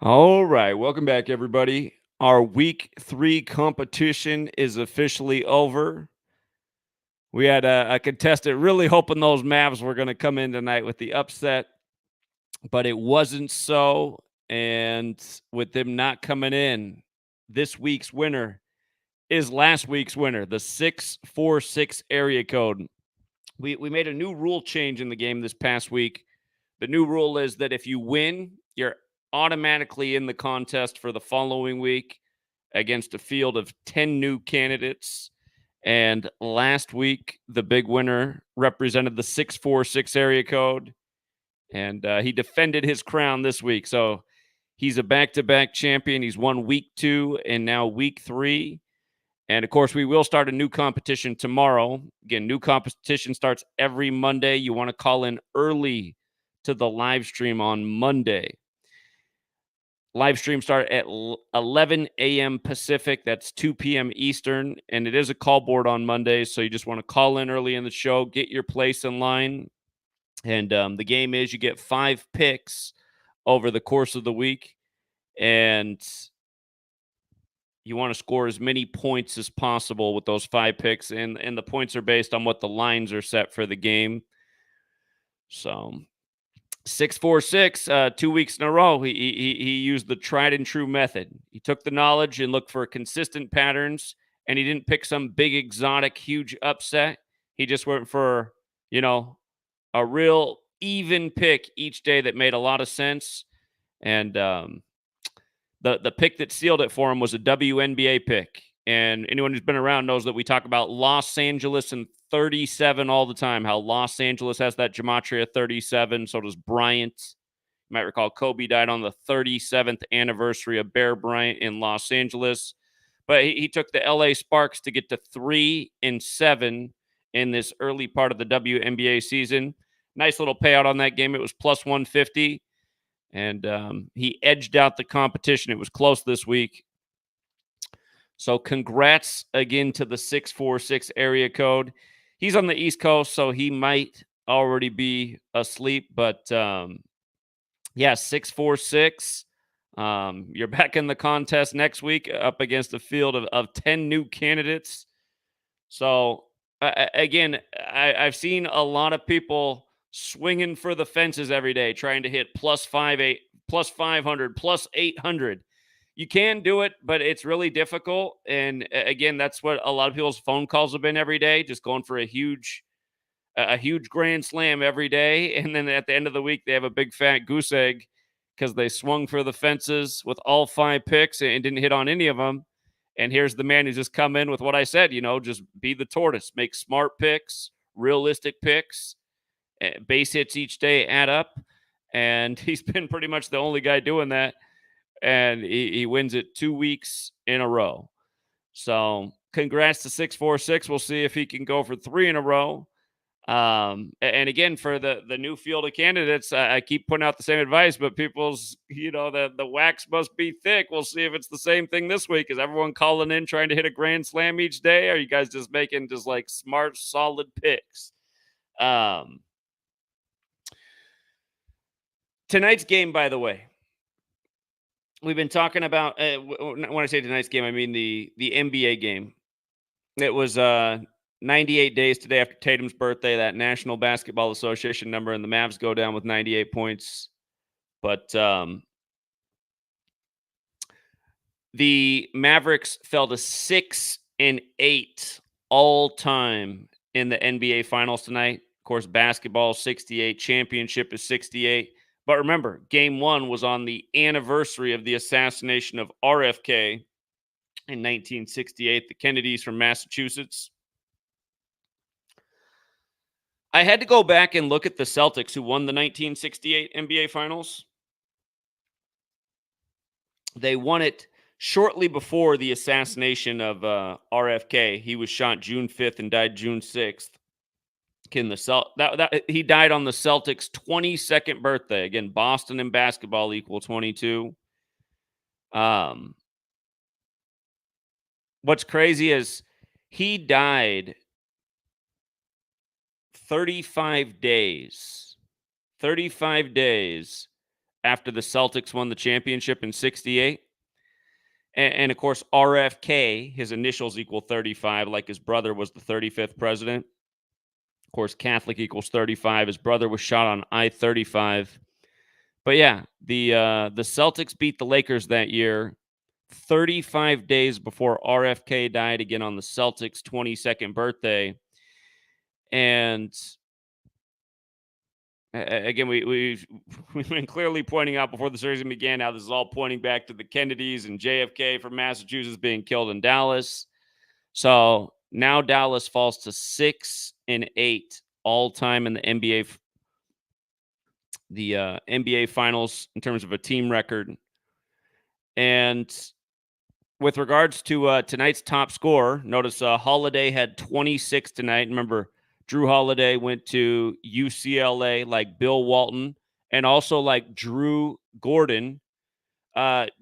All right, welcome back, everybody. Our week 3 competition is officially over. We had a contestant really hoping those Mavs were going to come in tonight with the upset, but it wasn't so. And with them not coming in, this week's winner is last week's winner, the 646 area code. We made a new rule change in the game this past week. The new rule is that if you win, you're automatically in the contest for the following week against a field of 10 new candidates. And last week, the big winner represented the 646 area code, and he defended his crown this week. So he's a back-to-back champion. He's won week 2 and now week 3. And of course, we will start a new competition tomorrow. Again, new competition starts every Monday. You want to call in early to the live stream on Monday. Live stream start at 11 a.m. Pacific. That's 2 p.m. Eastern. And it is a call board on Mondays. So you just want to call in early in the show, get your place in line. And the game is you get 5 picks over the course of the week. And you want to score as many points as possible with those 5 picks. And the points are based on what the lines are set for the game. So 646, 2 weeks in a row, he used the tried and true method. He took the knowledge and looked for consistent patterns, and he didn't pick some big, exotic, huge upset. He just went for, a real even pick each day that made a lot of sense. And the pick that sealed it for him was a WNBA pick. And anyone who's been around knows that we talk about Los Angeles and 37 all the time, how Los Angeles has that Gematria 37. So does Bryant. You might recall Kobe died on the 37th anniversary of Bear Bryant in Los Angeles. But he took the LA Sparks to get to 3-7 in this early part of the WNBA season. Nice little payout on that game. It was plus 150. And he edged out the competition. It was close this week. So congrats again to the 646 area code. He's on the East Coast, so he might already be asleep. But, 646. You're back in the contest next week up against a field of 10 new candidates. So, again, I've seen a lot of people swinging for the fences every day, trying to hit plus 500, plus 800. You can do it, but it's really difficult. And again, that's what a lot of people's phone calls have been every day, just going for a huge grand slam every day. And then at the end of the week, they have a big fat goose egg because they swung for the fences with all 5 picks and didn't hit on any of them. And here's the man who's just come in with what I said, just be the tortoise, make smart picks, realistic picks, base hits each day add up. And he's been pretty much the only guy doing that. And he wins it 2 weeks in a row. So congrats to 646. We'll see if he can go for 3 in a row. And again, for the new field of candidates, I keep putting out the same advice, but people's, the wax must be thick. We'll see if it's the same thing this week. Is everyone calling in trying to hit a grand slam each day? Or are you guys just making just like smart, solid picks? Tonight's game, by the way, we've been talking about, when I say tonight's game, I mean the NBA game. It was 98 days today after Tatum's birthday, that National Basketball Association number, and the Mavs go down with 98 points. But the Mavericks fell to 6-8 all time in the NBA Finals tonight. Of course, basketball 68, championship is 68. But remember, game 1 was on the anniversary of the assassination of RFK in 1968, the Kennedys from Massachusetts. I had to go back and look at the Celtics who won the 1968 NBA Finals. They won it shortly before the assassination of RFK. He was shot June 5th and died June 6th. He died on the Celtics' 22nd birthday. Again, Boston and basketball equal 22. What's crazy is he died 35 days after the Celtics won the championship in 68. And of course, RFK, his initials equal 35, like his brother was the 35th president. Of course, Catholic equals 35. His brother was shot on I-35. But yeah, the Celtics beat the Lakers that year, 35 days before RFK died, again on the Celtics' 22nd birthday. And again, we've been clearly pointing out before the series began how this is all pointing back to the Kennedys and JFK from Massachusetts being killed in Dallas. So now Dallas falls to 6-8 all time in the NBA Finals in terms of a team record. And with regards to tonight's top scorer, notice Holiday had 26 tonight. Remember, Drew Holiday went to UCLA like Bill Walton and also like Drew Gordon.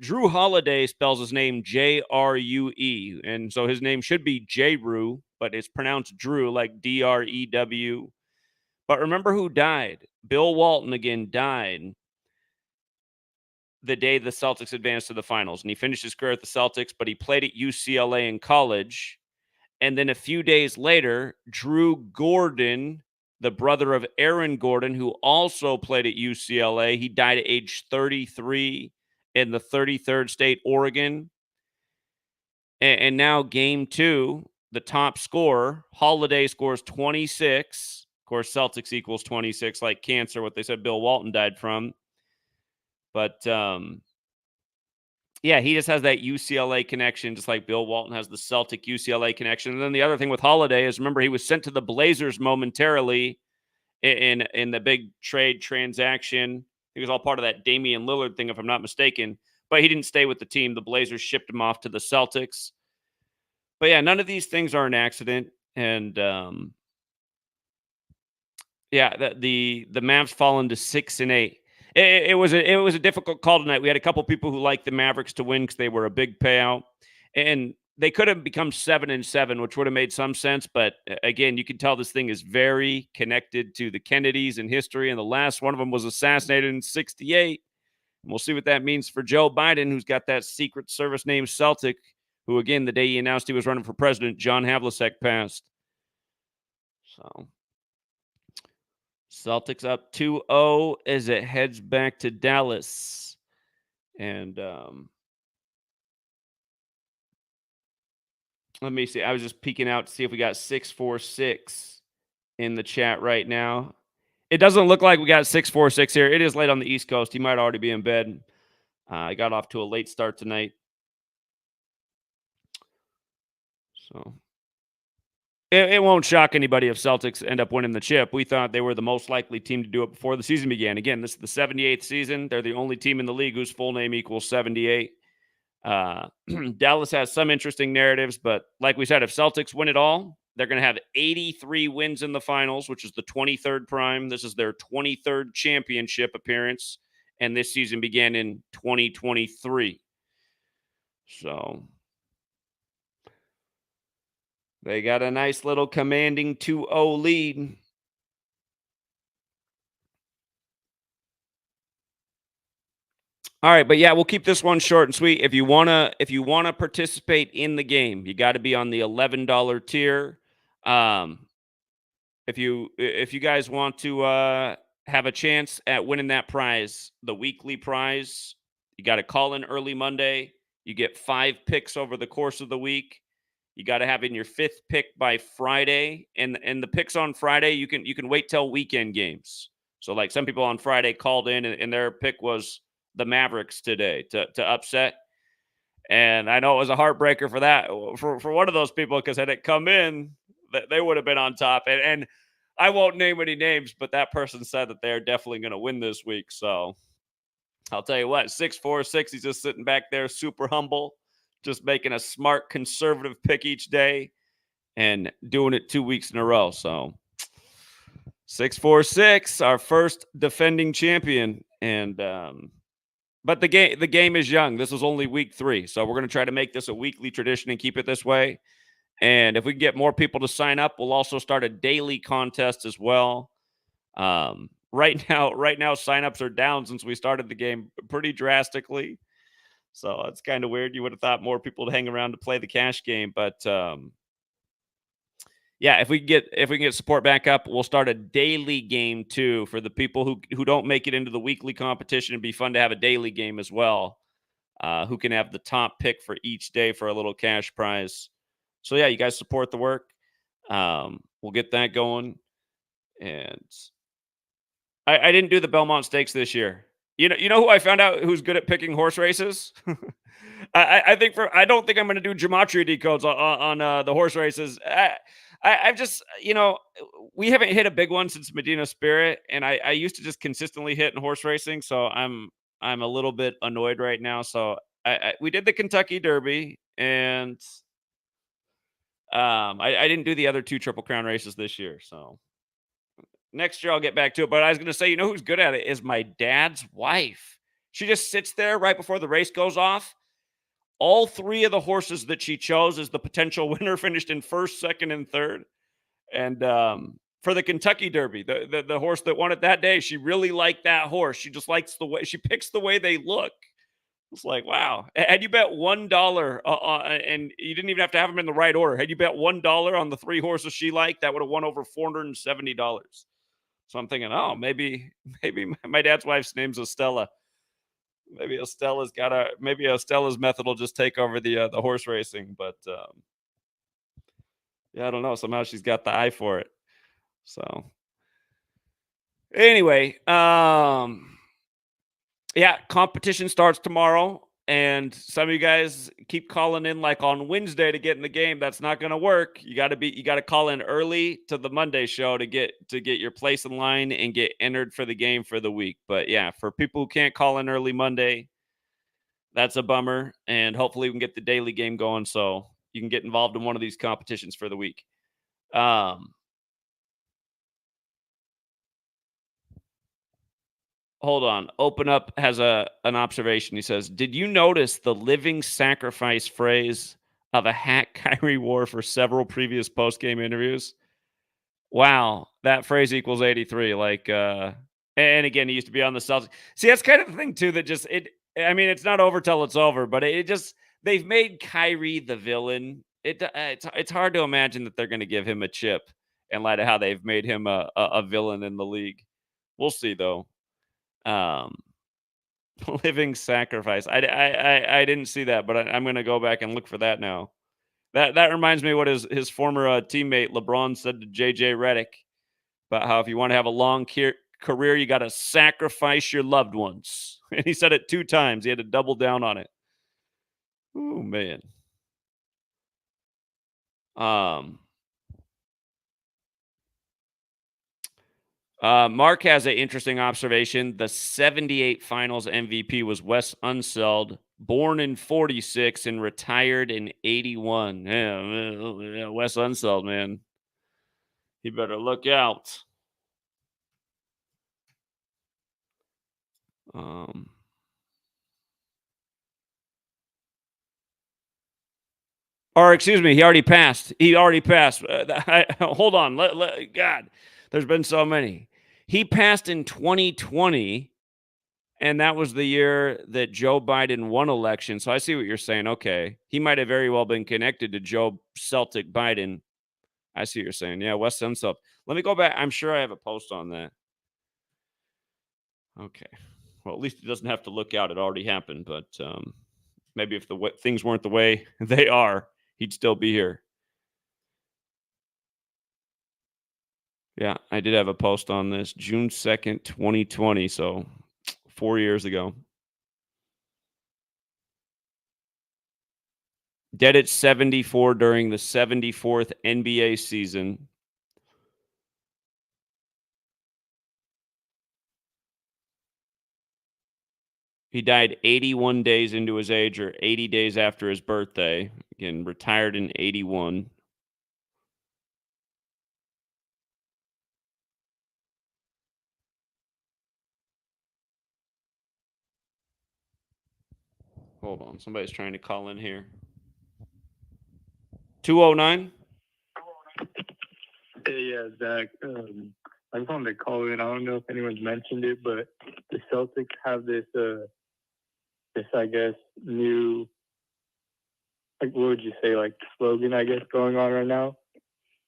Drew Holiday spells his name J-R-U-E, and so his name should be J-Rue, but it's pronounced Drew like D-R-E-W. But remember who died? Bill Walton again died the day the Celtics advanced to the finals. And he finished his career at the Celtics, but he played at UCLA in college. And then a few days later, Drew Gordon, the brother of Aaron Gordon, who also played at UCLA, he died at age 33 in the 33rd state, Oregon. And now game two, the top scorer, Holiday scores 26. Of course, Celtics equals 26, like cancer, what they said Bill Walton died from. But yeah, he just has that UCLA connection, just like Bill Walton has the Celtic UCLA connection. And then the other thing with Holiday is, remember, he was sent to the Blazers momentarily in the big trade transaction. He was all part of that Damian Lillard thing, if I'm not mistaken. But he didn't stay with the team. The Blazers shipped him off to the Celtics. But yeah, none of these things are an accident. And yeah, the Mavs fall into 6-8. It was a difficult call tonight. We had a couple people who liked the Mavericks to win because they were a big payout, and they could have become 7-7, which would have made some sense. But again, you can tell this thing is very connected to the Kennedys in history, and the last one of them was assassinated in 68. And we'll see what that means for Joe Biden, who's got that Secret Service name Celtic, who again, the day he announced he was running for president, John Havlicek passed. So Celtics up 2-0 as it heads back to Dallas. And let me see. I was just peeking out to see if we got 646 in the chat right now. It doesn't look like we got 646 here. It is late on the East Coast. He might already be in bed. I got off to a late start tonight. So it won't shock anybody if Celtics end up winning the chip. We thought they were the most likely team to do it before the season began. Again, this is the 78th season. They're the only team in the league whose full name equals 78. Dallas has some interesting narratives, but like we said, if Celtics win it all, they're going to have 83 wins in the finals, which is the 23rd prime. This is their 23rd championship appearance, and this season began in 2023. So they got a nice little commanding 2-0 lead. All right, but yeah, we'll keep this one short and sweet. If you wanna participate in the game, you got to be on the $11 tier. If you guys want to have a chance at winning that prize, the weekly prize, you got to call in early Monday. You get 5 picks over the course of the week. You got to have in your 5th pick by Friday, and the picks on Friday you can wait till weekend games. So like some people on Friday called in and their pick was the Mavericks today to upset, and I know it was a heartbreaker for that for one of those people, because had it come in, they would have been on top. And I won't name any names, but that person said that they're definitely going to win this week. So I'll tell you what, 646, he's just sitting back there, super humble, just making a smart, conservative pick each day and doing it 2 weeks in a row. So 646, our first defending champion. And but the game is young. This was only week 3, so we're going to try to make this a weekly tradition and keep it this way. And if we can get more people to sign up, we'll also start a daily contest as well. right now, signups are down since we started the game pretty drastically. So it's kind of weird. You would have thought more people would hang around to play the cash game, but yeah, if we can get support back up, we'll start a daily game too for the people who don't make it into the weekly competition. It'd be fun to have a daily game as well. Who can have the top pick for each day for a little cash prize. So yeah, you guys support the work. We'll get that going. And I didn't do the Belmont Stakes this year. You know who I found out who's good at picking horse races? I think I don't think I'm going to do gematria decodes on the horse races. I've just we haven't hit a big one since Medina Spirit, and I used to just consistently hit in horse racing, so I'm a little bit annoyed right now. So we did the Kentucky Derby, and I didn't do the other two Triple Crown races this year. So next year I'll get back to it. But I was going to say, you know who's good at it is my dad's wife. She just sits there right before the race goes off. All three of the horses that she chose as the potential winner finished in first, second, and third. And for the Kentucky Derby, the horse that won it that day, she really liked that horse. She just likes the way she picks the way they look. It's like, wow. Had you bet $1, and you didn't even have to have them in the right order. Had you bet $1 on the three horses she liked, that would have won over $470. So I'm thinking, oh, maybe my dad's wife's name's Estella. Maybe Estella's method will just take over the horse racing. But yeah, I don't know. Somehow she's got the eye for it. So anyway, yeah, competition starts tomorrow, and some of you guys keep calling in like on Wednesday to get in the game. That's not going to work. You got to call in early to the Monday show to get your place in line and get entered for the game for the week. But yeah, for people who can't call in early Monday, that's a bummer. And hopefully we can get the daily game going so you can get involved in one of these competitions for the week. Hold on. Open Up has an observation. He says, "Did you notice the living sacrifice phrase of a hack Kyrie wore for several previous post game interviews?" Wow, that phrase equals 83. Like, and again, he used to be on the Celtics. See, that's kind of the thing too. That just it. I mean, it's not over till it's over, but it just they've made Kyrie the villain. It's hard to imagine that they're going to give him a chip in light of how they've made him a villain in the league. We'll see though. Um, living sacrifice. I didn't see that, but I'm gonna go back and look for that now. That reminds me what his former teammate LeBron said to JJ Redick about how if you want to have a long career, you got to sacrifice your loved ones. And he said it 2 times. He had to double down on it. Oh man. Mark has an interesting observation. The 78 finals MVP was Wes Unseld, born in 46 and retired in 81. Yeah, Wes Unseld, man. He better look out. Or excuse me, he already passed. Hold on. God, there's been so many. He passed in 2020. And that was the year that Joe Biden won election. So I see what you're saying. Okay. He might have very well been connected to Joe Celtic Biden. I see what you're saying. Yeah, West Unseld. Let me go back. I'm sure I have a post on that. Okay. Well, at least he doesn't have to look out. It already happened. But maybe if things weren't the way they are, he'd still be here. Yeah, I did have a post on this June 2nd, 2020. So 4 years ago. Dead at 74 during the 74th NBA season. He died 81 days into his age or 80 days after his birthday. Again, retired in 81. Hold on. Somebody's trying to call in here. 209? Hey, yeah, Zach. I just wanted to call in. I don't know if anyone's mentioned it, but the Celtics have this I guess, new, like, what would you say, like, slogan, I guess, going on right now.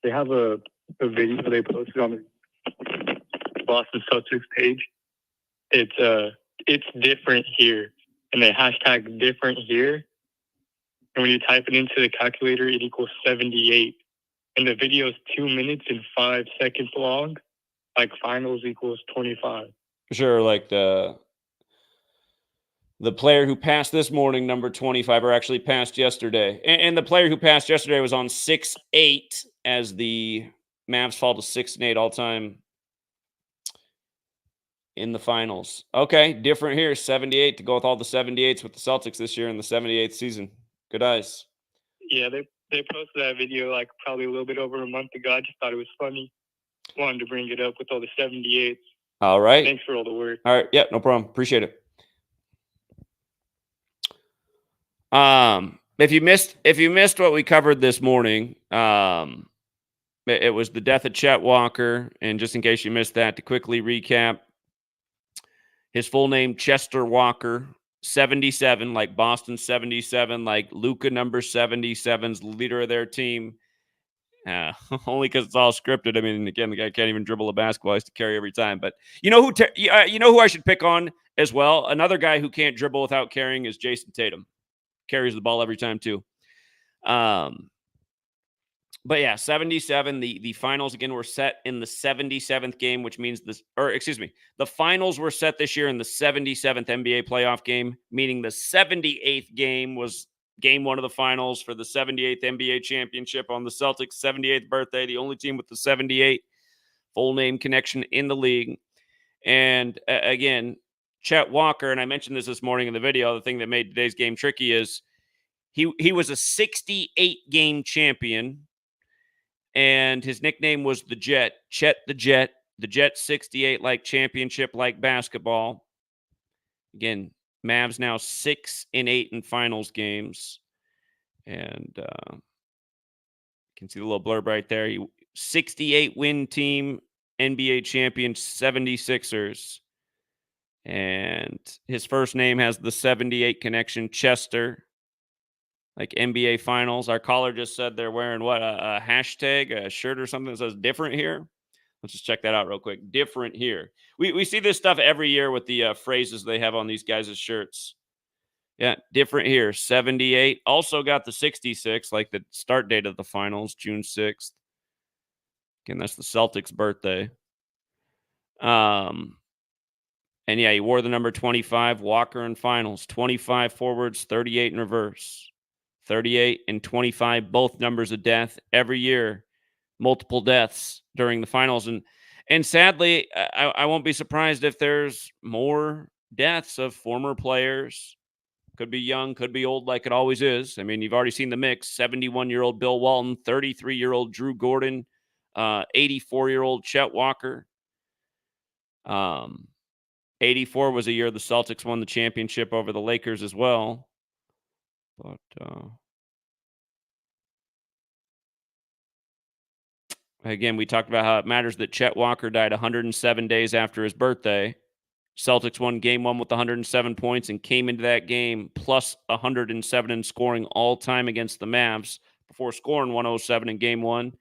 They have a video they posted on the Boston Celtics page. It's different here, and they hashtag different here. And when you type it into the calculator, it equals 78. And the video is 2 minutes and 5 seconds long. Like finals equals 25. Sure, like the player who passed this morning, number 25, or actually passed yesterday. And the player who passed yesterday was on 6-8 as the Mavs fall to 6-8 all time in the finals. Okay, different here. 78 to go with all the 78s with the Celtics this year in the 78th season. Good eyes. Yeah, they posted that video like probably a little bit over a month ago. I just thought it was funny. Wanted to bring it up with all the 78s. All right. Thanks for all the work. All right. Yeah, no problem. Appreciate it. If you missed what we covered this morning, it was the death of Chet Walker. And just in case you missed that, to quickly recap, his full name, Chester Walker, 77, like Boston 77, like Luka number 77's leader of their team. Only because it's all scripted. I mean, again, the guy can't even dribble a basketball. He has to carry every time. But you know who I should pick on as well? Another guy who can't dribble without carrying is Jason Tatum. Carries the ball every time too. But yeah, 77. The finals again were set in the 77th game, which means the finals were set this year in the 77th NBA playoff game, meaning the 78th game was game one of the finals for the 78th NBA championship on the Celtics' 78th birthday, the only team with the 78 full name connection in the league. And again, Chet Walker, and I mentioned this morning in the video, the thing that made today's game tricky is he was a 68 game champion, and his nickname was the Jet, Chet the Jet 68, like championship, like basketball. Again, Mavs now 6-8 in finals games. And you can see the little blurb right there. 68 win team, NBA champion 76ers. And his first name has the 78 connection, Chester. Like NBA finals. Our caller just said they're wearing what? A hashtag, a shirt or something that says different here. Let's just check that out real quick. Different here. We see this stuff every year with the phrases they have on these guys' shirts. Yeah, different here. 78. Also got the 66, like the start date of the finals, June 6th. Again, that's the Celtics' birthday. And yeah, he wore the number 25, Walker in finals. 25 forwards, 38 in reverse. 38 and 25, both numbers of death every year. Multiple deaths during the finals. And sadly, I won't be surprised if there's more deaths of former players. Could be young, could be old, like it always is. I mean, you've already seen the mix. 71-year-old Bill Walton, 33-year-old Drew Gordon, 84-year-old Chet Walker. 84 was a year the Celtics won the championship over the Lakers as well. But again, we talked about how it matters that Chet Walker died 107 days after his birthday. Celtics won game one with 107 points and came into that game plus 107 in scoring all time against the Mavs before scoring 107 in game one.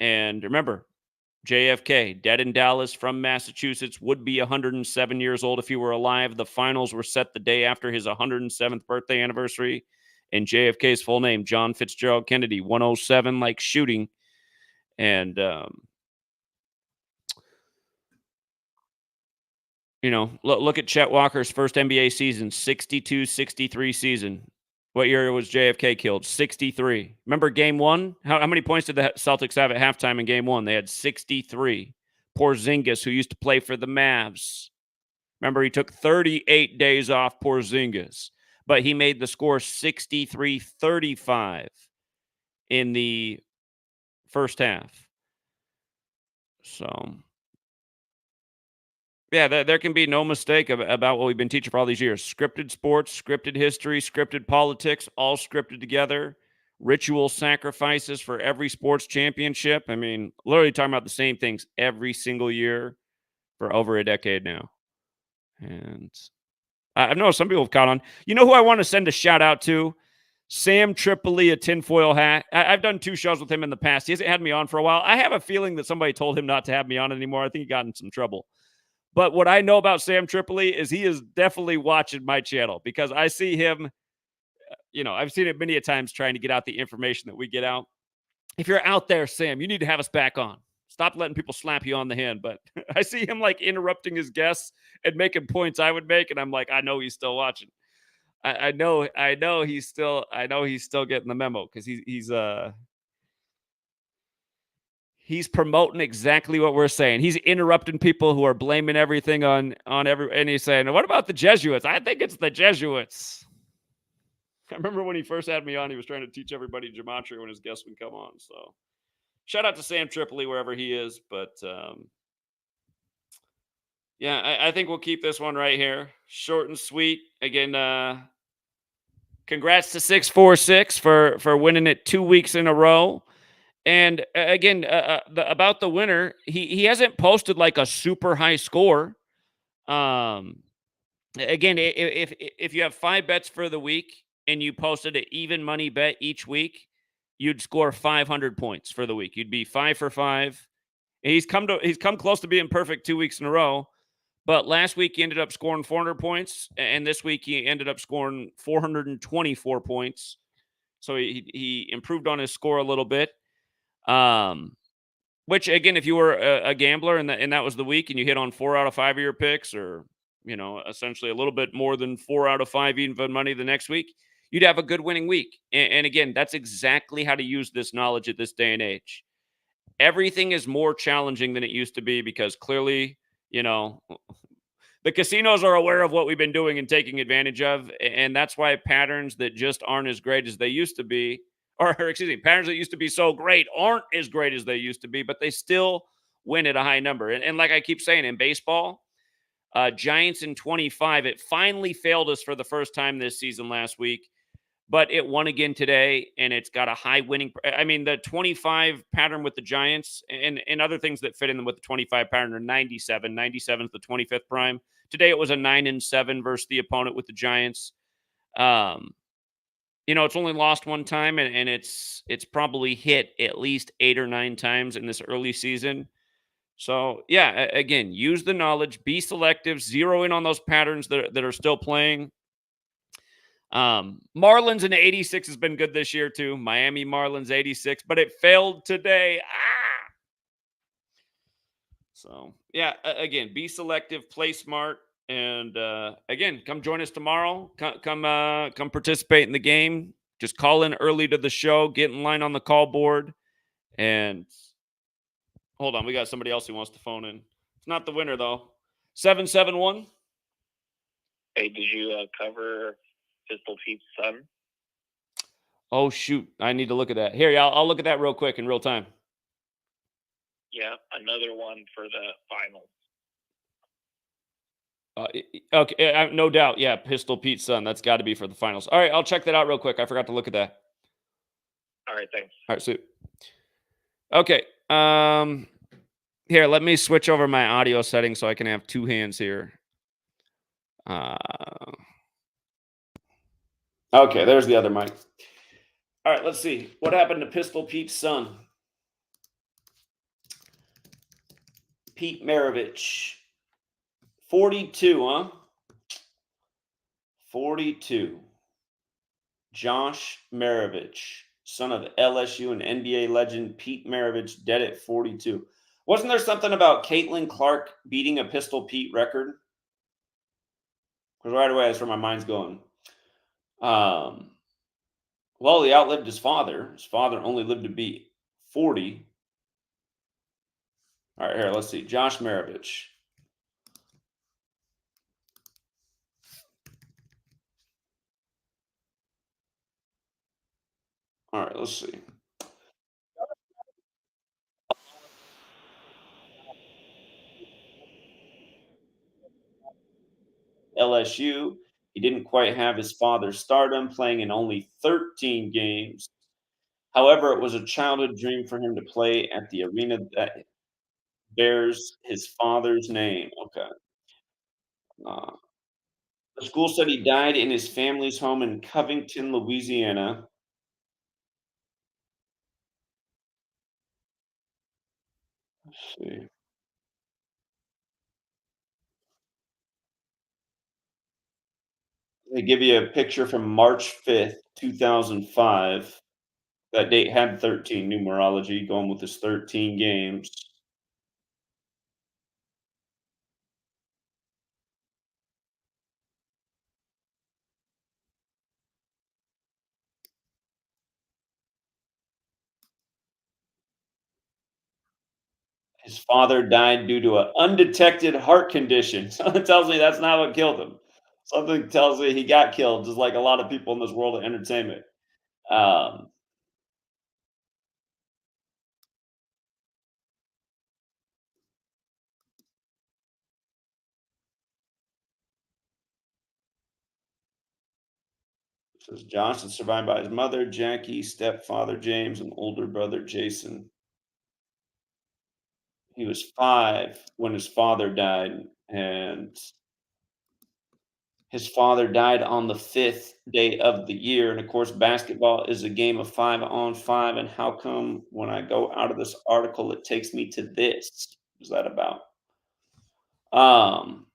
And remember, JFK, dead in Dallas from Massachusetts, would be 107 years old if he were alive. The finals were set the day after his 107th birthday anniversary. And JFK's full name, John Fitzgerald Kennedy, 107, like shooting. And, look at Chet Walker's first NBA season, 62-63 season. What year was JFK killed? 63. Remember game one? How many points did the Celtics have at halftime in game one? They had 63. Porzingis, who used to play for the Mavs. Remember, he took 38 days off, Porzingis. But he made the score 63-35 in the first half. So, yeah, there can be no mistake about what we've been teaching for all these years. Scripted sports, scripted history, scripted politics, all scripted together. ritual sacrifices for every sports championship. I mean, literally talking about the same things every single year for over a decade now. And I've noticed some people have caught on. You know who I want to send a shout out to? Sam Tripoli, a tinfoil hat. I've done 2 shows with him in the past. He hasn't had me on for a while. I have a feeling that somebody told him not to have me on anymore. I think he got in some trouble. But what I know about Sam Tripoli is he is definitely watching my channel because I see him, I've seen it many a times trying to get out the information that we get out. If you're out there, Sam, you need to have us back on. Stop letting people slap you on the hand. But I see him like interrupting his guests and making points I would make, and I'm like, I know he's still watching. I know he's still getting the memo because he's promoting exactly what we're saying. He's interrupting people who are blaming everything on and he's saying, "What about the Jesuits?" I think it's the Jesuits. I remember when he first had me on, he was trying to teach everybody gematria when his guests would come on. So, shout out to Sam Tripoli wherever he is. But yeah, I think we'll keep this one right here, short and sweet. Again, congrats to 646 for winning it 2 weeks in a row. And again, about the winner, he hasn't posted like a super high score. Again, if you have 5 bets for the week and you posted an even money bet each week, you'd score 500 points for the week. You'd be 5 for 5. He's come close to being perfect 2 weeks in a row. But last week he ended up scoring 400 points, and this week he ended up scoring 424 points. So he improved on his score a little bit. Which again, if you were a gambler and that was the week, and you hit on 4 out of 5 of your picks, or essentially a little bit more than 4 out of 5 even money the next week, you'd have a good winning week. And again, that's exactly how to use this knowledge at this day and age. Everything is more challenging than it used to be because clearly, the casinos are aware of what we've been doing and taking advantage of. And that's why patterns that just aren't as great as they used to be, or excuse me, patterns that used to be so great aren't as great as they used to be, but they still win at a high number. And like I keep saying, in baseball, Giants in 25, it finally failed us for the first time this season last week. But it won again today, and it's got a high winning. I mean, the 25 pattern with the Giants and other things that fit in with the 25 pattern are 97. 97 is the 25th prime. Today it was a 9-7 versus the opponent with the Giants. It's only lost 1 time, and it's probably hit at least 8 or 9 times in this early season. So yeah, again, use the knowledge, be selective, zero in on those patterns that are still playing. Marlins in 86 has been good this year too. Miami Marlins 86, but it failed today. So yeah, again, be selective, play smart, and again, come join us tomorrow. Come participate in the game. Just call in early to the show. Get in line on the call board. And hold on, we got somebody else who wants to phone in. It's not the winner though. 771. Hey, did you cover Pistol Pete's son? Oh shoot, I need to look at that. Here, yeah, I'll look at that real quick in real time. Yeah, another one for the finals. Okay, no doubt. Yeah, Pistol Pete's son. That's got to be for the finals. All right, I'll check that out real quick. I forgot to look at that. All right, thanks. All right, sweet. Okay. Here, let me switch over my audio settings so I can have 2 hands here. Okay, there's the other mic. All right, let's see. What happened to Pistol Pete's son? Pete Maravich. 42, huh? 42. Josh Maravich, son of LSU and NBA legend Pete Maravich, dead at 42. Wasn't there something about Caitlin Clark beating a Pistol Pete record? Because right away, that's where my mind's going. Well, he outlived his father. His father only lived to be 40. All right, here, let's see. Josh Maravich. All right, let's see. LSU. He didn't quite have his father's stardom, playing in only 13 games. However, it was a childhood dream for him to play at the arena that bears his father's name. Okay. Uh, the school said he died in his family's home in Covington, Louisiana. Let's see. They give you a picture from March 5th, 2005. That date had 13 numerology, going with his 13 games. His father died due to an undetected heart condition. Something tells me that's not what killed him. Something tells me he got killed, just like a lot of people in this world of entertainment. Um, says Johnson survived by his mother, Jackie, stepfather James, and older brother Jason. He was 5 when his father died, and his father died on the 5th day of the year. And of course, basketball is a game of 5-on-5. And how come when I go out of this article, it takes me to this? What's that about? Um,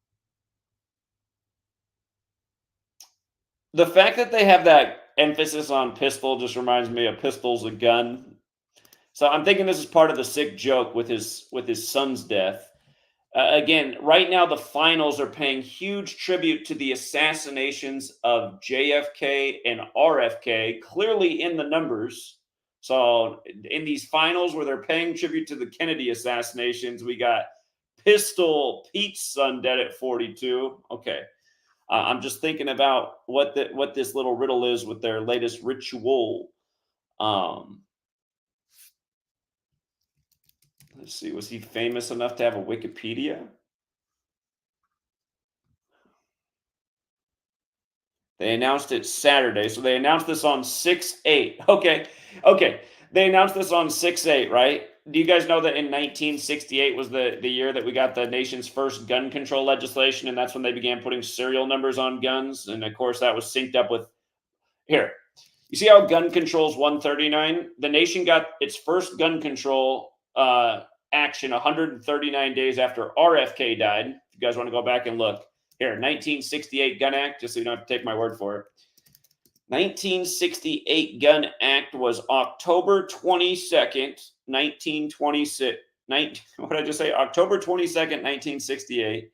the fact that they have that emphasis on pistol just reminds me of pistol's a gun. So I'm thinking this is part of the sick joke with his son's death. Again, right now the finals are paying huge tribute to the assassinations of JFK and RFK, clearly in the numbers. So in these finals where they're paying tribute to the Kennedy assassinations, we got Pistol Pete's son dead at 42. Okay. I'm just thinking about what this little riddle is with their latest ritual. Um, let's see. Was he famous enough to have a Wikipedia? They announced it Saturday. So they announced this on 6/8. Okay. Okay. They announced this on 6/8, right? Do you guys know that in 1968 was the year that we got the nation's first gun control legislation? And that's when they began putting serial numbers on guns. And of course, that was synced up with here. You see how gun control is 139? The nation got its first gun control action 139 days after RFK died. If you guys want to go back and look, here, 1968 Gun Act, just so you don't have to take my word for it. 1968 Gun Act was October 22nd, 1926. What did I just say? October 22nd, 1968.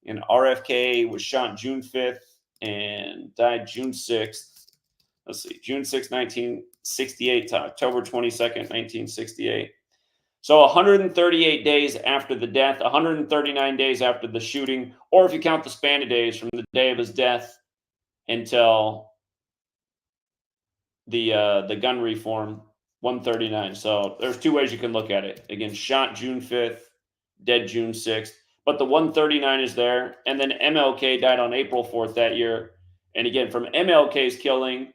And RFK was shot June 5th and died June 6th. Let's see, June 6th, 1968 to October 22nd, 1968. So 138 days after the death, 139 days after the shooting, or if you count the span of days from the day of his death until the gun reform, 139. So there's two ways you can look at it. Again, shot June 5th, dead June 6th. But the 139 is there. And then MLK died on April 4th that year. And again, from MLK's killing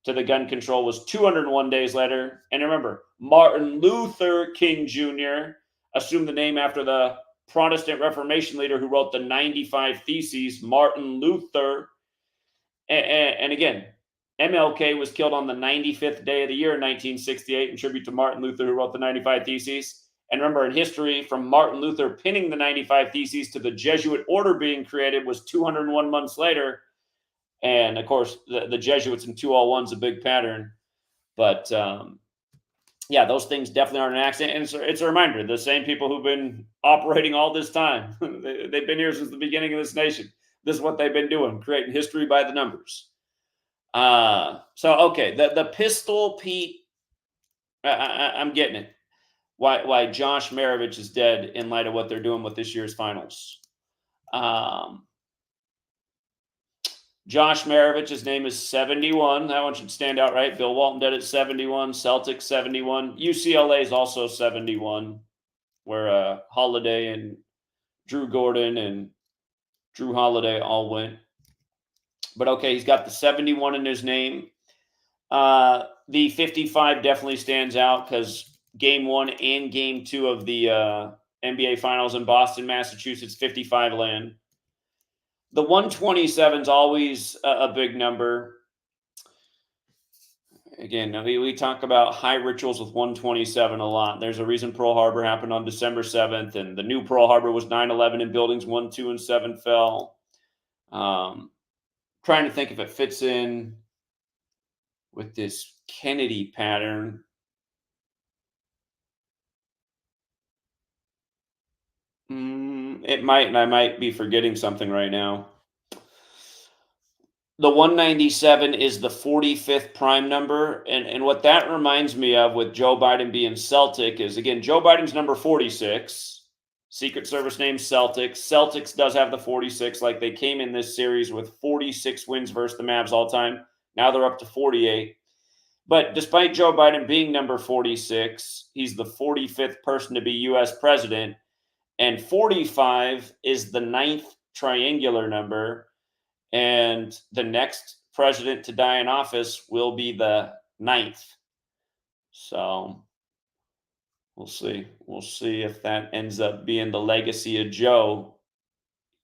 to the gun control was 201 days later. And remember, Martin Luther King Jr. assumed the name after the Protestant Reformation leader who wrote the 95 Theses, Martin Luther. And again, MLK was killed on the 95th day of the year in 1968 in tribute to Martin Luther, who wrote the 95 Theses. And remember, in history, from Martin Luther pinning the 95 Theses to the Jesuit order being created was 201 months later. And of course, the Jesuits in 201 is a big pattern. But yeah, those things definitely aren't an accident. And it's a reminder, the same people who've been operating all this time, they've been here since the beginning of this nation. This is what they've been doing, creating history by the numbers. So okay, the Pistol Pete, I'm getting it. Why Josh Maravich is dead in light of what they're doing with this year's finals. Josh Maravich, his name is 71. That one should stand out, right? Bill Walton dead at 71. Celtics 71. UCLA is also 71, where Holiday and Drew Gordon and Drew Holiday all went. But okay, he's got the 71 in his name. The the 55 definitely stands out because game 1 and game 2 of the NBA Finals in Boston, Massachusetts, 55 land. The 127 is always a big number. Again, we talk about high rituals with 127 a lot. There's a reason Pearl Harbor happened on December 7th, and the new Pearl Harbor was 9/11, and buildings 1, 2, and 7 fell. Trying to think if it fits in with this Kennedy pattern. It might, and I might be forgetting something right now. The 197 is the 45th prime number. And what that reminds me of with Joe Biden being Celtic is, again, Joe Biden's number 46. Secret Service name Celtics. Celtics does have the 46. Like, they came in this series with 46 wins versus the Mavs all time. Now they're up to 48. But despite Joe Biden being number 46, he's the 45th person to be U.S. president. And 45 is the 9th triangular number. And the next president to die in office will be the 9th. So we'll see. We'll see if that ends up being the legacy of Joe.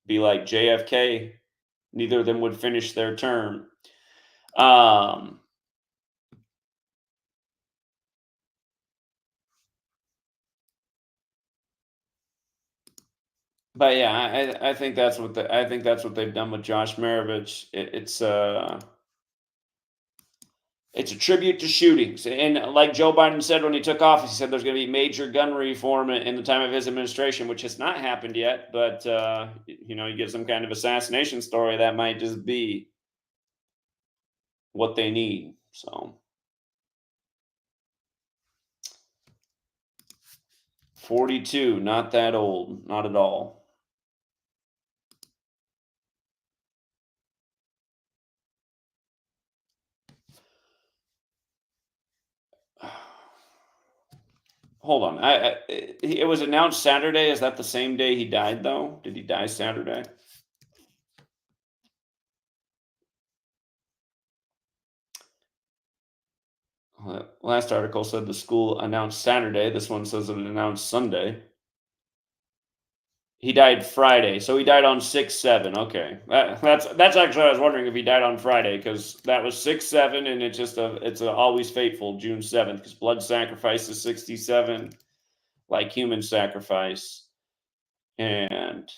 Be like JFK. Neither of them would finish their term. But yeah, I think that's what they've done with Josh Maravich. It's a tribute to shootings, and like Joe Biden said when he took office, he said there's going to be major gun reform in the time of his administration, which has not happened yet. But you get some kind of assassination story that might just be what they need. So 42, not that old, not at all. Hold on. It was announced Saturday. Is that the same day he died, though? Did he die Saturday? Last article said the school announced Saturday. This one says it announced Sunday. He died Friday, so he died on 6/7. Okay, that's actually what I was wondering, if he died on Friday, because that was 6/7, and it's always fateful June 7th, because blood sacrifice is 67, like human sacrifice, and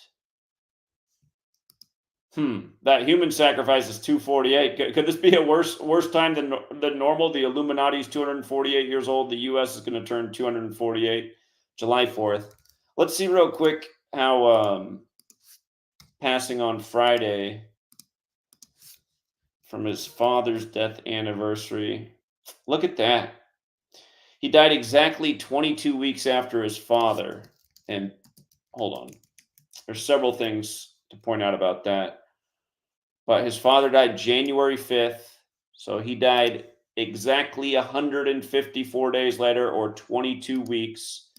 that human sacrifice is 248. Could this be a worse time than normal? The Illuminati is 248 years old. The U.S. is going to turn 248 July 4th. Let's see real quick how passing on Friday from his father's death anniversary. Look at that. He died exactly 22 weeks after his father. And hold on. There's several things to point out about that. But his father died January 5th. So he died exactly 154 days later, or 22 weeks.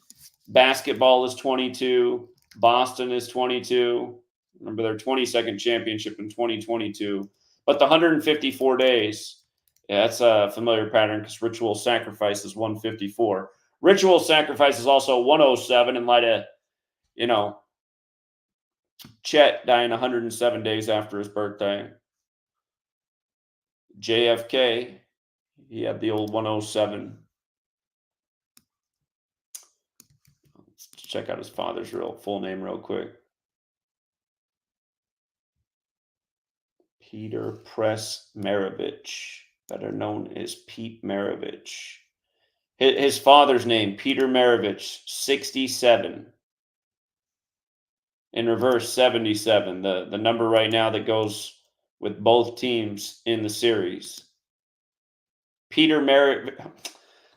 Basketball is 22. Boston is 22. Remember their 22nd championship in 2022. But the 154 days, yeah, that's a familiar pattern, because ritual sacrifice is 154. Ritual sacrifice is also 107, in light of, Chet dying 107 days after his birthday. JFK, he had the old 107. Let's check out his father's full name real quick. Peter Press Maravich, better known as Pete Maravich. His father's name, Peter Maravich, 67. In reverse, 77, the number right now that goes with both teams in the series. Peter Maravich,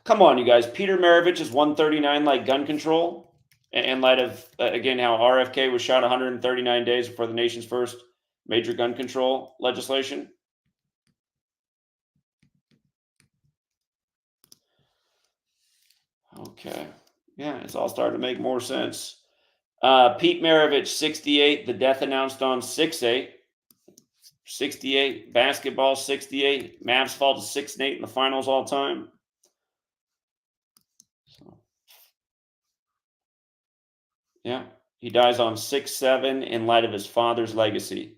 come on, you guys. Peter Maravich is 139, like gun control, in light of, again, how RFK was shot 139 days before the nation's first major gun control legislation. Okay. Yeah, it's all starting to make more sense. Pete Maravich, 68. The death announced on 6/8. 68. Basketball, 68. Mavs fall to 6-8 in the finals all time. So, yeah. He dies on 6-7 in light of his father's legacy.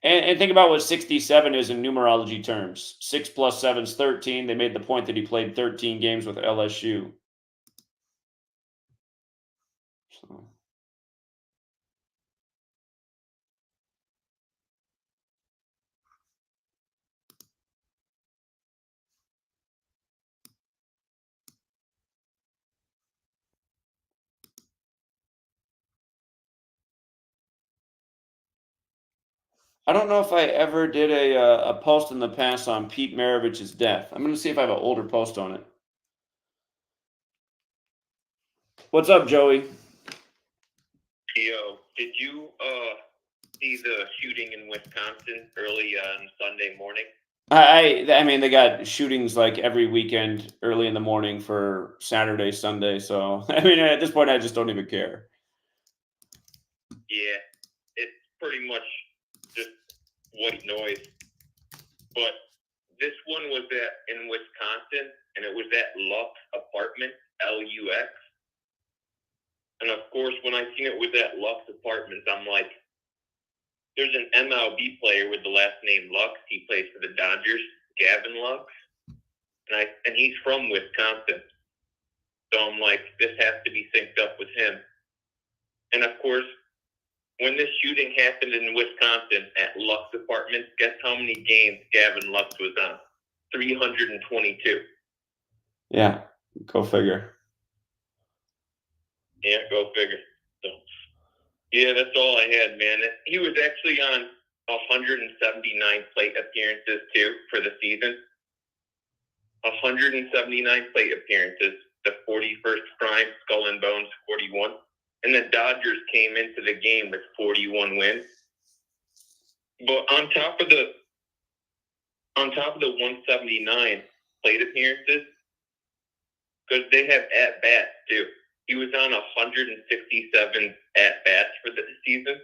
And think about what 67 is in numerology terms. 6 plus 7 is 13. They made the point that he played 13 games with LSU. So. I don't know if I ever did a post in the past on Pete Maravich's death. I'm going to see if I have an older post on it. What's up, Joey? Yo, did you see the shooting in Wisconsin early on Sunday morning? I mean, they got shootings like every weekend early in the morning for Saturday, Sunday. So, I mean, at this point, I just don't even care. Yeah, it's pretty much just white noise. But this one was in Wisconsin, and it was at Lux Apartments, LUX. And of course, when I seen it was at Lux Apartments, I'm like, there's an MLB player with the last name Lux. He plays for the Dodgers, Gavin Lux. And he's from Wisconsin. So I'm like, this has to be synced up with him. And of course, when this shooting happened in Wisconsin at Lux Apartments, guess how many games Gavin Lux was on? 322. Yeah, go figure. Yeah, go figure. So, yeah, that's all I had, man. He was actually on 179 plate appearances, too, for the season. 179 plate appearances. The 41st prime, Skull and Bones, 41. And the Dodgers came into the game with 41 wins. But on top of the 179 plate appearances, because they have at-bats, too. He was on 167 at-bats for the season.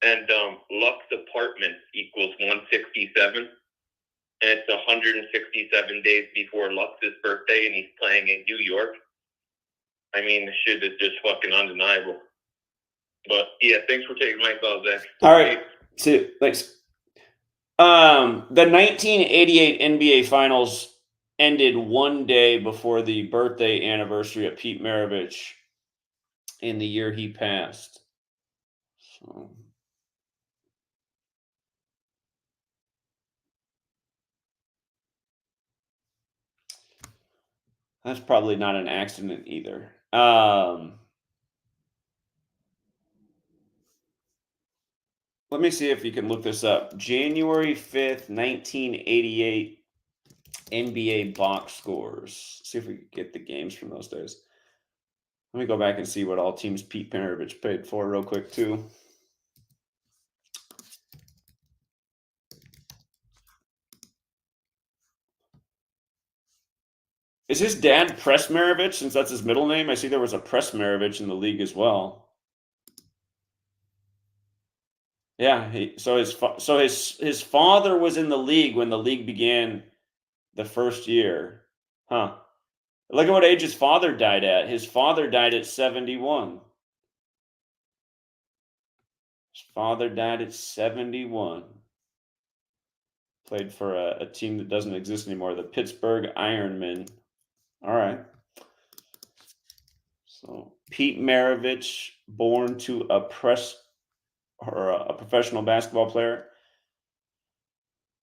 And Lux Apartments equals 167. And it's 167 days before Lux's birthday, and he's playing in New York. I mean, the shit is just fucking undeniable. But, yeah, thanks for taking my call, Zach. All right. See, thanks. The 1988 NBA Finals ended one day before the birthday anniversary of Pete Maravich in the year he passed. So. That's probably not an accident either. Let me see if you can look this up. January 5th, 1988 NBA box scores. See if we can get the games from those days. Let me go back and see what all teams Pete Maravich paid for real quick, too. Is his dad Press Maravich, since that's his middle name? I see there was a Press Maravich in the league as well. Yeah, his father was in the league when the league began the first year. Huh. Look at what age his father died at. His father died at 71. His father died at 71. Played for a team that doesn't exist anymore, the Pittsburgh Ironmen. All right. So Pete Maravich, born to a professional basketball player.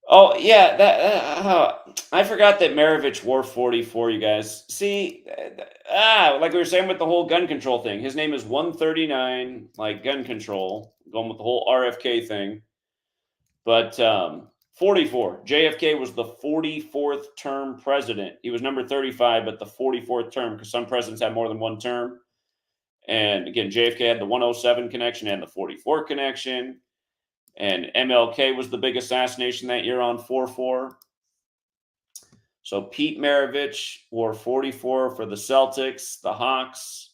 Oh yeah, I forgot that Maravich wore 44. You guys see, like we were saying with the whole gun control thing. His name is 139, like gun control, going with the whole RFK thing. But 44. JFK was the 44th term president. He was number 35, but the 44th term, because some presidents have more than one term. And again, JFK had the 107 connection and the 44 connection. And MLK was the big assassination that year on 4/4. So Pete Maravich wore 44 for the Celtics, the Hawks,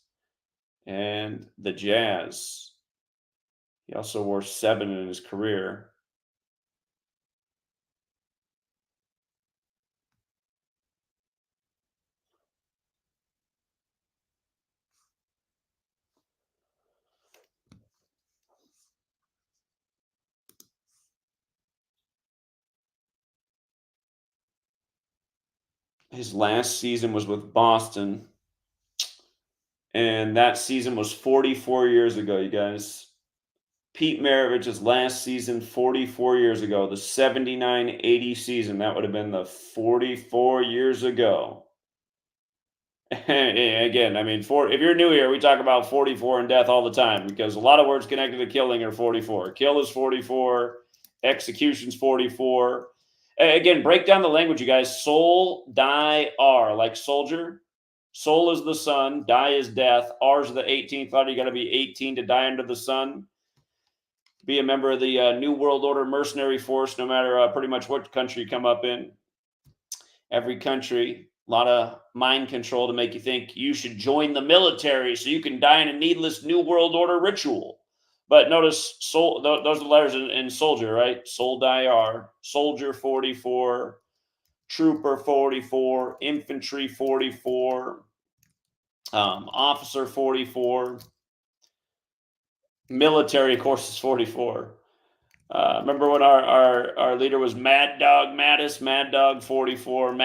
and the Jazz. He also wore 7 in his career. His last season was with Boston, and that season was 44 years ago, you guys. Pete Maravich's last season 44 years ago, the 79-80 season, that would have been the 44 years ago. Again, I mean, if you're new here, we talk about 44 and death all the time because a lot of words connected to killing are 44. Kill is 44, execution's 44. Again, break down the language, you guys. Soul, die, R, like soldier. Soul is the sun, die is death, R is the 18th letter. You got to be 18 to die under the sun. Be a member of the New World Order mercenary force, no matter pretty much what country you come up in. Every country, a lot of mind control to make you think you should join the military so you can die in a needless New World Order ritual. But notice, soul, those are the letters in soldier, right? Soul, die, R. Soldier, 44. Trooper, 44. Infantry, 44. Officer, 44. Military, of course, is 44. Remember when our leader was Mad Dog Mattis, Mad Dog 44,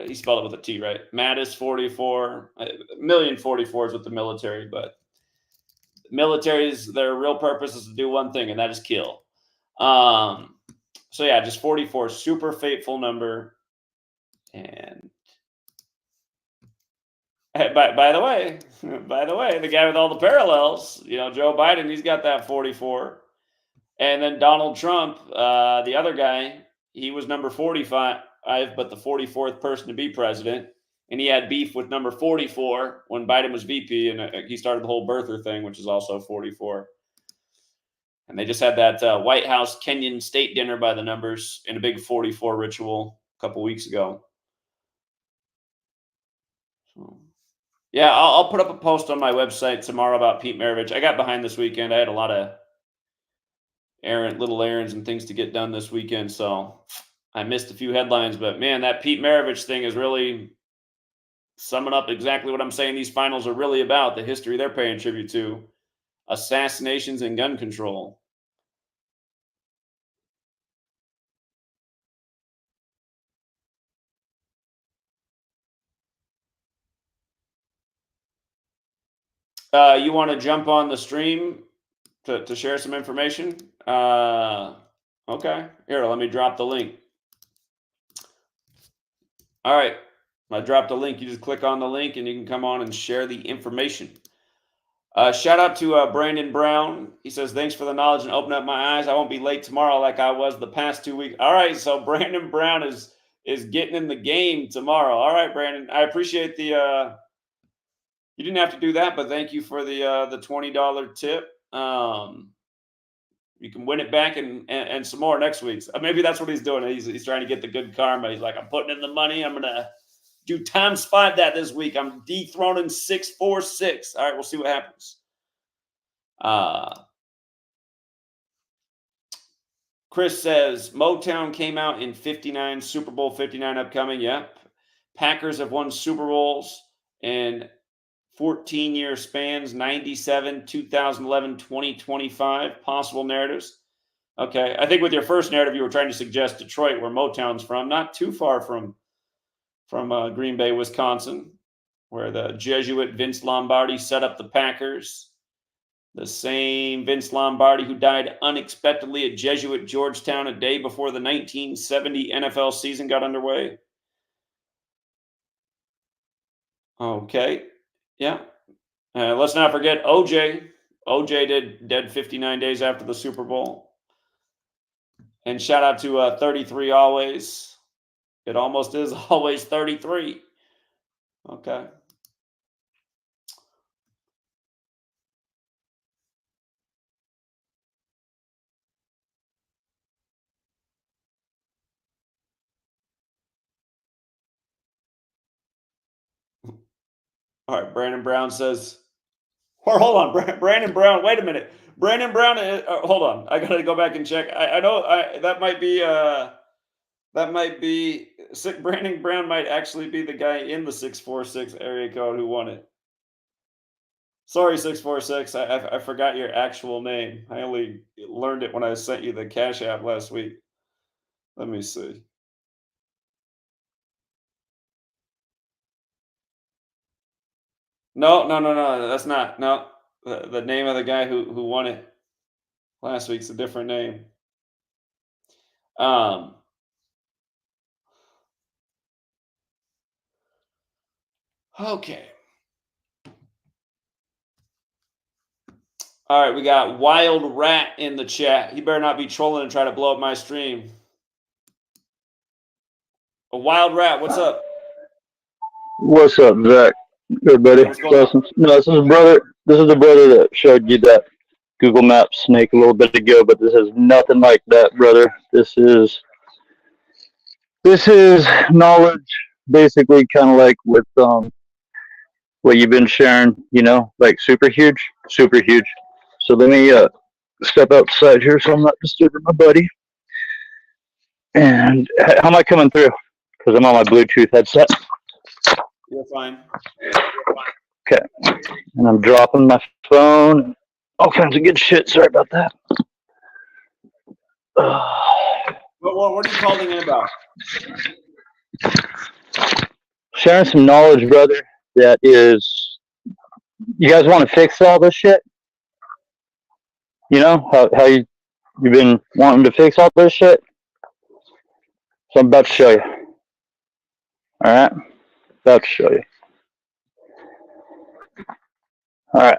he spelled it with a T, right? Mattis 44, a million 44s with the military, but militaries, their real purpose is to do one thing, and that is kill. So yeah, just 44, super fateful number. And by the way, the guy with all the parallels, Joe Biden, he's got that 44. And then Donald Trump, the other guy, he was number 45, but the 44th person to be president. And he had beef with number 44 when Biden was VP, and he started the whole birther thing, which is also 44. And they just had that White House Kenyan state dinner by the numbers in a big 44 ritual a couple weeks ago. So, yeah, I'll put up a post on my website tomorrow about Pete Maravich. I got behind this weekend. I had a lot of little errands and things to get done this weekend, so I missed a few headlines. But man, that Pete Maravich thing is really summing up exactly what I'm saying these finals are really about, the history they're paying tribute to: assassinations and gun control. You want to jump on the stream to share some information? Okay, here, let me drop the link. All right, I dropped a link. You just click on the link and you can come on and share the information. Shout out to Brandon Brown. He says, thanks for the knowledge and open up my eyes. I won't be late tomorrow like I was the past 2 weeks. All right, so Brandon Brown is getting in the game tomorrow. All right, Brandon, I appreciate the you didn't have to do that, but thank you for the $20 tip. You can win it back and some more next week. Maybe that's what he's doing. He's trying to get the good karma. He's like, I'm putting in the money. I'm gonna do ×5 that this week. I'm dethroning 646. All right, we'll see what happens. Chris says Motown came out in 59, Super Bowl 59 upcoming. Yep. Packers have won Super Bowls in 14-year spans: 97, 2011, 2025. Possible narratives. Okay. I think with your first narrative, you were trying to suggest Detroit, where Motown's from, not too far from Green Bay, Wisconsin, where the Jesuit Vince Lombardi set up the Packers. The same Vince Lombardi who died unexpectedly at Jesuit Georgetown a day before the 1970 NFL season got underway. Okay. Yeah. Let's not forget OJ. OJ did dead 59 days after the Super Bowl. And shout out to 33 always. It almost is always 33. Okay. All right. Brandon Brown says, or hold on, Brandon Brown. Wait a minute. Brandon Brown. Hold on. I got to go back and check. I know that might be Brandon Brown might actually be the guy in the 646 area code who won it. Sorry, 646. I forgot your actual name. I only learned it when I sent you the Cash App last week. Let me see. No, no, no, no. That's not. No, the name of the guy who won it last week's a different name. Um. Okay. All right, we got Wild Rat in the chat. He better not be trolling and try to blow up my stream. A Wild Rat, what's up? What's up, Zach? Good buddy. What's going on? No, this is brother. This is the brother that showed you that Google Maps snake a little bit ago, but this is nothing like that, brother. This is knowledge, basically, kind of like with what you've been sharing. You know, like super huge, super huge. So let me step outside here so I'm not disturbing my buddy. And how am I coming through? Because I'm on my Bluetooth headset. You're fine. Okay. And I'm dropping my phone. All kinds of good shit. Sorry about that. What are you calling in about? Sharing some knowledge, brother, that is, you guys want to fix all this shit? You know, how you've been wanting to fix all this shit? So I'm about to show you. All right? About to show you. All right.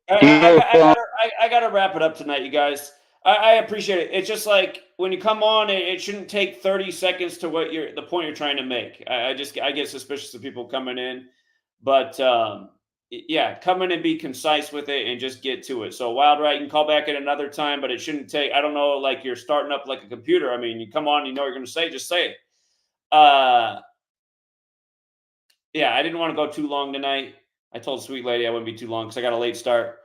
I got to wrap it up tonight, you guys. I appreciate it. It's just like when you come on, it shouldn't take 30 seconds to the point you're trying to make. I get suspicious of people coming in, but yeah, come in and be concise with it and just get to it. So Wild Rat, you can call back at another time, but it shouldn't take. I don't know, like you're starting up like a computer. I mean, you come on, you know what you're going to say, just say it. Yeah, I didn't want to go too long tonight. I told Sweet Lady I wouldn't be too long because I got a late start.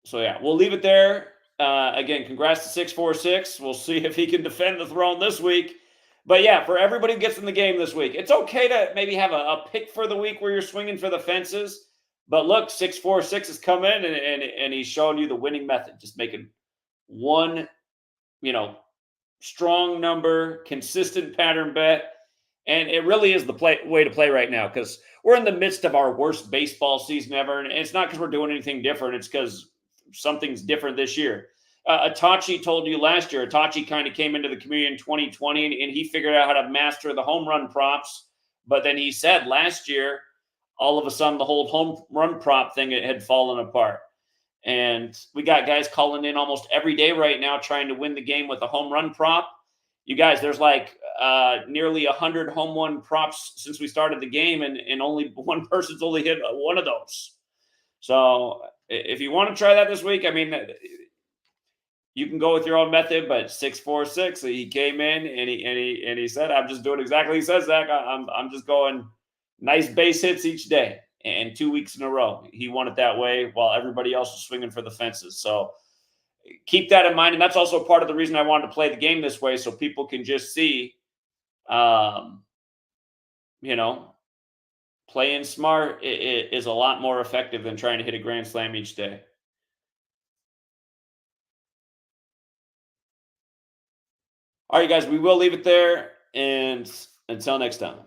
So yeah, we'll leave it there. Again, congrats to 646. We'll see if he can defend the throne this week. But yeah, for everybody who gets in the game this week, it's okay to maybe have a pick for the week where you're swinging for the fences. But look, 646 has come in and he's showing you the winning method. Just making one, strong number, consistent pattern bet. And it really is the way to play right now because we're in the midst of our worst baseball season ever. And it's not because we're doing anything different. It's because something's different this year. Itachi told you last year, Itachi kind of came into the community in 2020 and he figured out how to master the home run props. But then he said last year, all of a sudden, the whole home run prop thing had fallen apart. And we got guys calling in almost every day right now trying to win the game with a home run prop. You guys, there's like nearly 100 home run props since we started the game, and only one person's only hit one of those. So if you want to try that this week, I mean, you can go with your own method. But 646, he came in and he said, "I'm just doing exactly." He says, "Zach, I'm just going nice base hits each day." And 2 weeks in a row, he won it that way while everybody else was swinging for the fences. So keep that in mind. And that's also part of the reason I wanted to play the game this way so people can just see, playing smart is a lot more effective than trying to hit a grand slam each day. All right, guys, we will leave it there. And until next time.